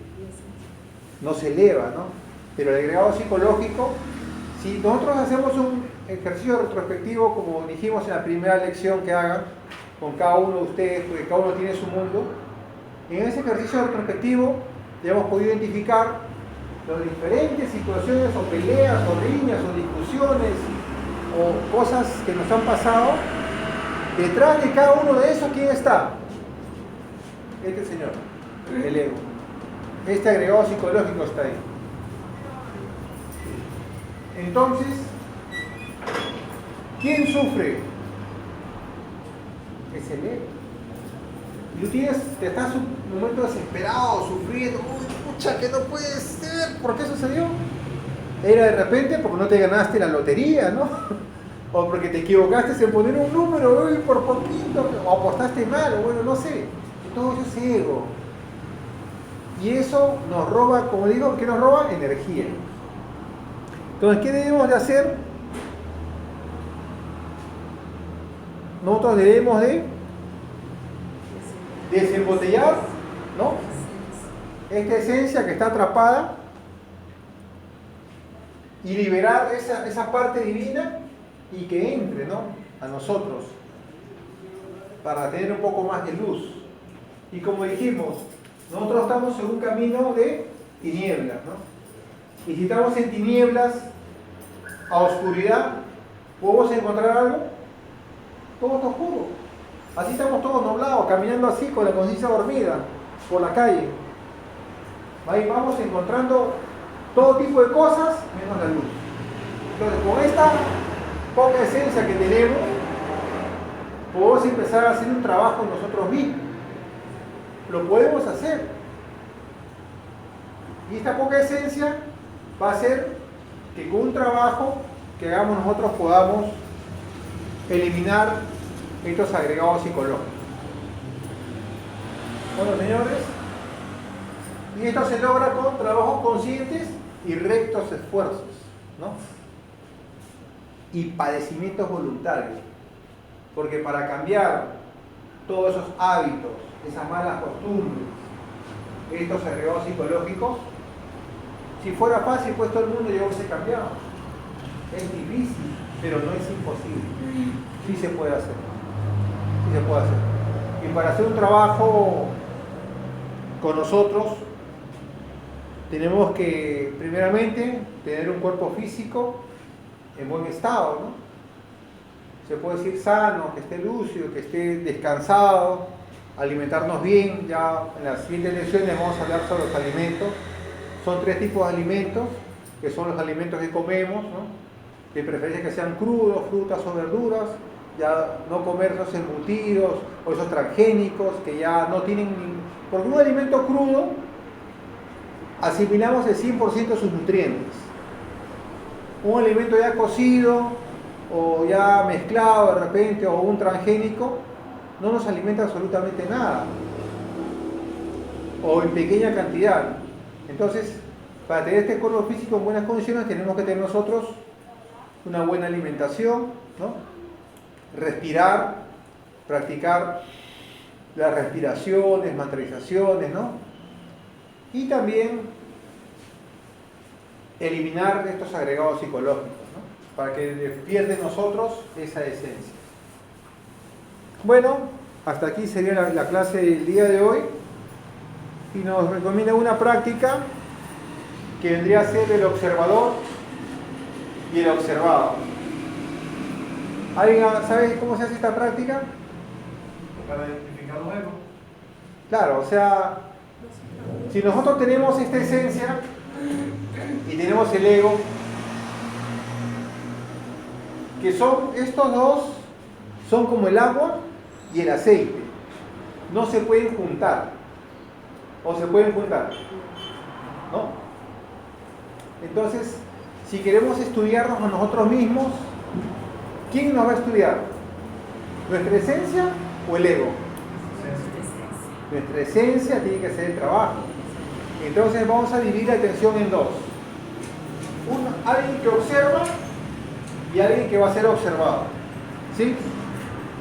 no se eleva, ¿no? Pero el agregado psicológico, si nosotros hacemos un ejercicio retrospectivo, como dijimos en la primera lección que hagan con cada uno de ustedes, porque cada uno tiene su mundo, en ese ejercicio retrospectivo ya hemos podido identificar las diferentes situaciones o peleas o riñas o discusiones o cosas que nos han pasado. Detrás de cada uno de esos, ¿quién está? Este señor, el ego. Este agregado psicológico está ahí. Entonces, ¿quién sufre? Es el ego. Y tú estás un momento desesperado, sufriendo, uy, pucha, que no puede ser. ¿Por qué sucedió? Era de repente porque no te ganaste la lotería, ¿no? O porque te equivocaste en poner un número, uy, por poquito, o apostaste mal, o bueno, no sé. Todo eso es ego. Y eso nos roba, como digo, ¿qué nos roba? Energía. Entonces, ¿qué debemos de hacer? Nosotros debemos de desembotellar, ¿no? Esta esencia que está atrapada y liberar esa parte divina y que entre, ¿no?, a nosotros para tener un poco más de luz. Y como dijimos, nosotros estamos en un camino de tinieblas, ¿no? Y si estamos en tinieblas, a oscuridad, ¿podemos encontrar algo? Todo está oscuro. Así estamos todos nublados, caminando así con la conciencia dormida por la calle. Ahí vamos encontrando todo tipo de cosas menos la luz. Entonces, con esta poca esencia que tenemos, podemos empezar a hacer un trabajo nosotros mismos. Lo podemos hacer. Y esta poca esencia va a hacer que con un trabajo que hagamos nosotros podamos eliminar estos agregados psicológicos. Bueno, señores, y esto se logra con trabajos conscientes y rectos esfuerzos, ¿no? Y padecimientos voluntarios. Porque para cambiar todos esos hábitos, esas malas costumbres, estos agregados psicológicos, si fuera fácil, pues todo el mundo ya hubiese cambiado. Es difícil, pero no es imposible. Sí se puede hacer. Sí se puede hacer. Y para hacer un trabajo con nosotros, tenemos que, primeramente, tener un cuerpo físico en buen estado, ¿no? Se puede decir sano, que esté lúcido, que esté descansado, alimentarnos bien. Ya en las siguientes lecciones vamos a hablar sobre los alimentos. Son 3 tipos de alimentos, que son los alimentos que comemos, ¿no? De preferencia que sean crudos, frutas o verduras, ya no comer esos embutidos o esos transgénicos que ya no tienen porque un alimento crudo asimilamos el 100% de sus nutrientes. Un alimento ya cocido o ya mezclado de repente o un transgénico no nos alimenta absolutamente nada o en pequeña cantidad. Entonces, para tener este cuerpo físico en buenas condiciones tenemos que tener nosotros una buena alimentación, ¿no? Respirar, practicar las respiraciones, materializaciones, ¿no? Y también eliminar estos agregados psicológicos, ¿no? Para que despierte en nosotros esa esencia. Bueno, hasta aquí sería la clase del día de hoy. Y nos recomienda una práctica que vendría a ser el observador y el observado. ¿Alguien sabe cómo se hace esta práctica? Para identificar los egos. Claro, o sea, si nosotros tenemos esta esencia y tenemos el ego, que son estos dos, son como el agua y el aceite, no se pueden juntar, o se pueden juntar, ¿no? Entonces, si queremos estudiarnos a nosotros mismos, ¿quién nos va a estudiar? ¿Nuestra esencia o el ego? Nuestra esencia tiene que hacer el trabajo. Entonces vamos a dividir la atención en dos. Alguien que observa y alguien que va a ser observado. ¿Sí?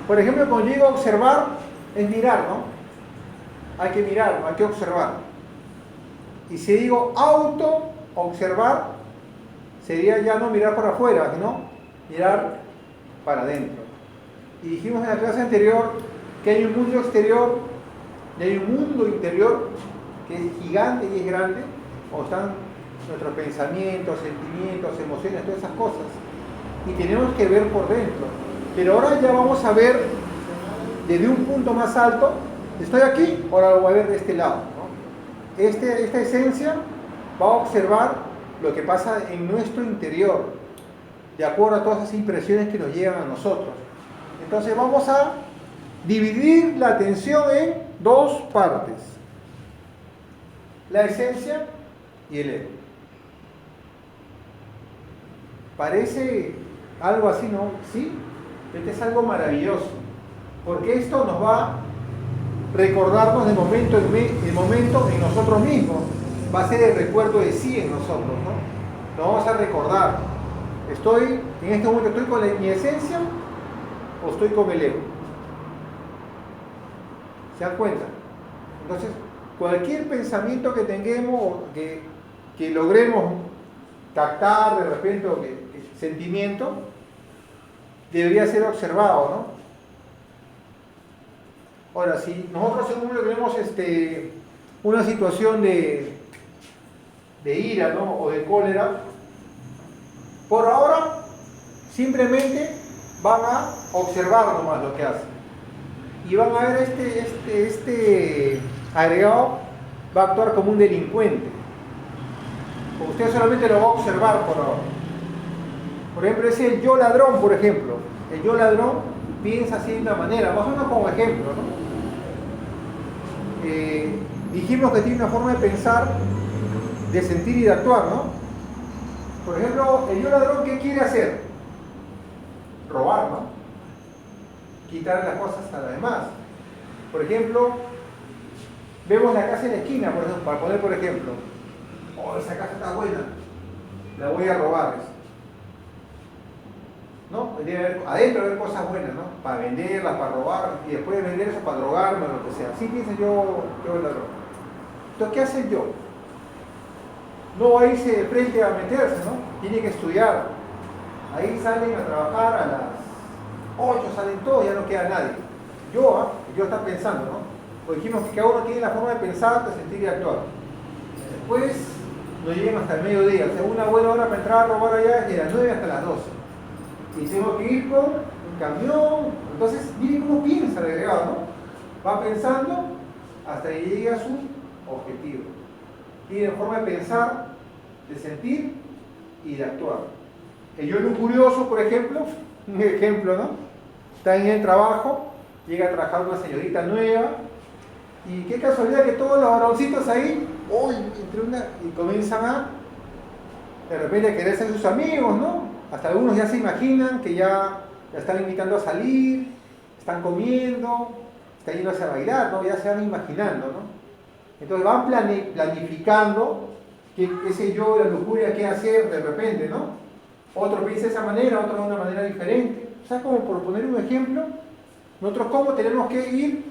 Por ejemplo, cuando digo observar, es mirar, ¿no? Hay que mirar, hay que observar. Y si digo auto-observar, sería ya no mirar para afuera, sino mirar para adentro. Y dijimos en la clase anterior que hay un mundo exterior y hay un mundo interior que es gigante y es grande, o están nuestros pensamientos, sentimientos, emociones, todas esas cosas. Y tenemos que ver por dentro. Pero ahora ya vamos a ver desde un punto más alto. Estoy aquí, ahora lo voy a ver de este lado, ¿no? Esta esencia va a observar lo que pasa en nuestro interior, de acuerdo a todas esas impresiones que nos llegan a nosotros. Entonces vamos a dividir la atención en dos partes: la esencia y el ego. Parece algo así, ¿no? Sí, este es algo maravilloso, porque esto nos va a recordarnos de momento en momento en nosotros mismos. Va a ser el recuerdo de sí en nosotros, ¿no? Nos vamos a recordar. En este momento estoy con mi esencia o estoy con el ego. ¿Se dan cuenta? Entonces, cualquier pensamiento que tengamos, que logremos captar de repente, sentimiento, debería ser observado, ¿no? Ahora, si nosotros en un momento tenemos una situación de ira, ¿no? O de cólera, por ahora simplemente van a observar nomás lo que hacen. Y van a ver este agregado va a actuar como un delincuente. Usted solamente lo va a observar por ahora. Por ejemplo, ese el yo ladrón, por ejemplo. El yo ladrón piensa así de una manera, más o menos como ejemplo, ¿no? Dijimos que tiene una forma de pensar, de sentir y de actuar, ¿no? Por ejemplo, el yo ladrón, ¿qué quiere hacer? Robar, ¿no? Quitar las cosas a las demás. Por ejemplo, vemos la casa en la esquina, por ejemplo, para poner por ejemplo, oh, esa casa está buena, la voy a robar. ¿No? Adentro debe haber cosas buenas, ¿no? Para venderlas, para robar, y después de vender eso para drogarme o lo que sea. Así piensa yo el ladrón. Entonces, ¿qué hace yo? No va a irse de frente a meterse, ¿no? Tiene que estudiar. Ahí salen a trabajar a las 8, salen todos, ya no queda nadie. Yo está pensando, ¿no? Porque dijimos que cada uno tiene la forma de pensar, de sentir y de actuar. Después no llegan hasta el mediodía. O sea, una buena hora para entrar a robar allá es de las 9 hasta las 12. Y tengo que ir con un camión. Entonces, miren cómo piensa el agregado, ¿no? Va pensando hasta que llegue a su objetivo. Tiene forma de pensar, de sentir y de actuar. El yo lujurioso, por ejemplo, un ejemplo, ¿no? Está en el trabajo, llega a trabajar una señorita nueva, y qué casualidad que todos los varoncitos ahí, y comienzan a, de repente, a querer ser sus amigos, ¿no? Hasta algunos ya se imaginan que ya están invitando a salir, están comiendo, están yéndose a bailar, ¿no? Ya se van imaginando, ¿no? Entonces van planificando qué sé yo, la lujuria, qué hacer de repente, ¿no? Otro piensa de esa manera, otro de una manera diferente. O sea, como por poner un ejemplo, nosotros cómo tenemos que ir,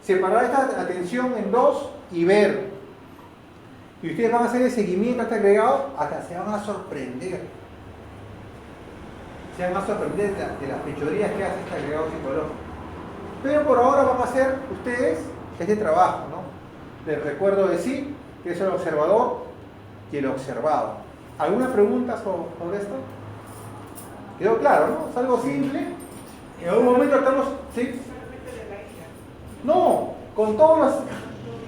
separar esta atención en dos y ver. Y ustedes van a hacer el seguimiento a este agregado hasta se van a sorprender. Se van a sorprender de las fechorías que hace este agregado psicológico. Pero por ahora van a hacer ustedes este trabajo, ¿no? Les recuerdo decir que es el observador y el observado. ¿Alguna pregunta sobre esto? ¿Quedó claro, no? Es algo simple. En algún momento estamos... ¿Sí? No, con todos los...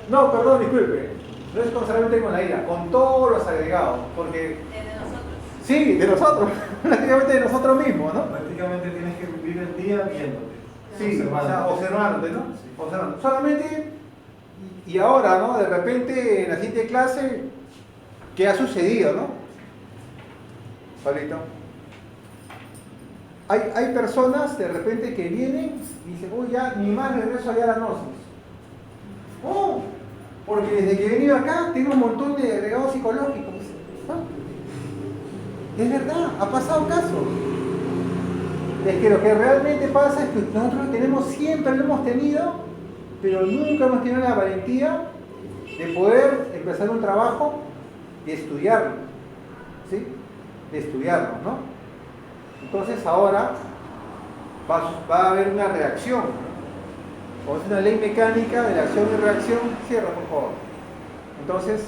No, perdón, disculpe. No es solamente con la ira, con todos los agregados. Porque... ¿De nosotros? Sí, de nosotros. Prácticamente de nosotros mismos, ¿no? Prácticamente tienes que vivir el día viéndote. Sí, o sea, observándote, ¿no? Sí. Observando. Solamente... Y ahora, ¿no? De repente, en la siguiente clase, ¿qué ha sucedido, no? Pablito. Hay personas de repente que vienen y dicen, oh, ya, ni más regreso allá a la gnosis. Oh, porque desde que he venido acá tengo un montón de agregados psicológicos. ¿No? Es verdad, ha pasado caso. Es que lo que realmente pasa es que nosotros lo tenemos, siempre lo hemos tenido, pero nunca hemos tenido la valentía de poder empezar un trabajo y estudiarlo. ¿Sí? De estudiarlo, ¿no? Entonces ahora va a haber una reacción. Como es una ley mecánica de la acción y reacción, cierra por favor. Entonces,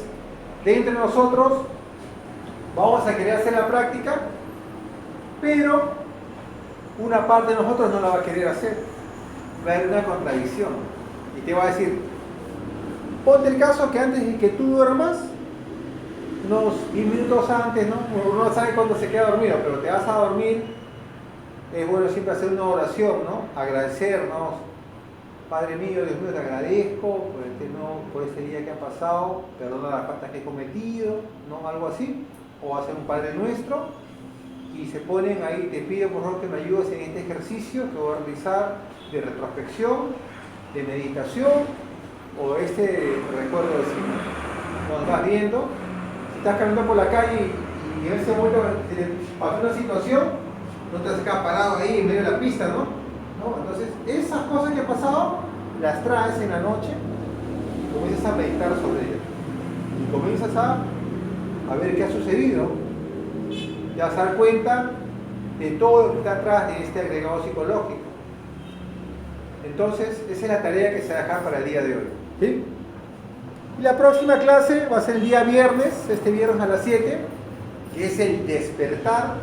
dentro de nosotros vamos a querer hacer la práctica, pero una parte de nosotros no la va a querer hacer. Va a haber una contradicción. Y te va a decir, ponte el caso que antes de que tú duermas, unos 10 minutos antes, ¿no? Uno no sabe cuándo se queda dormido, pero te vas a dormir, es bueno siempre hacer una oración, ¿no? Agradecernos. Padre mío, Dios mío, te agradezco por este día que ha pasado, perdona las faltas que he cometido, ¿no? Algo así. O hacer un Padre Nuestro y se ponen ahí, te pido por favor que me ayudes en este ejercicio que voy a realizar de retrospección, de meditación o recuerdo de sí. Cuando vas viendo, si estás caminando por la calle y en ese momento te pasó una situación, no te has quedado parado ahí en medio de la pista, ¿no? Entonces, esas cosas que han pasado, las traes en la noche y comienzas a meditar sobre ellas. Y comienzas a ver qué ha sucedido. Ya vas a dar cuenta de todo lo que está atrás de este agregado psicológico. Entonces, esa es la tarea que se va a dejar para el día de hoy. ¿Sí? Y la próxima clase va a ser el día viernes, este viernes a las 7, que es el despertar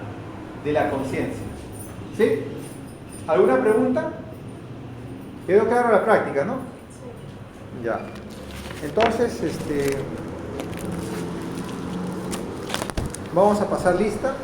de la conciencia. ¿Sí? ¿Alguna pregunta? Quedó claro la práctica, ¿no? Sí. Ya. Entonces, vamos a pasar lista.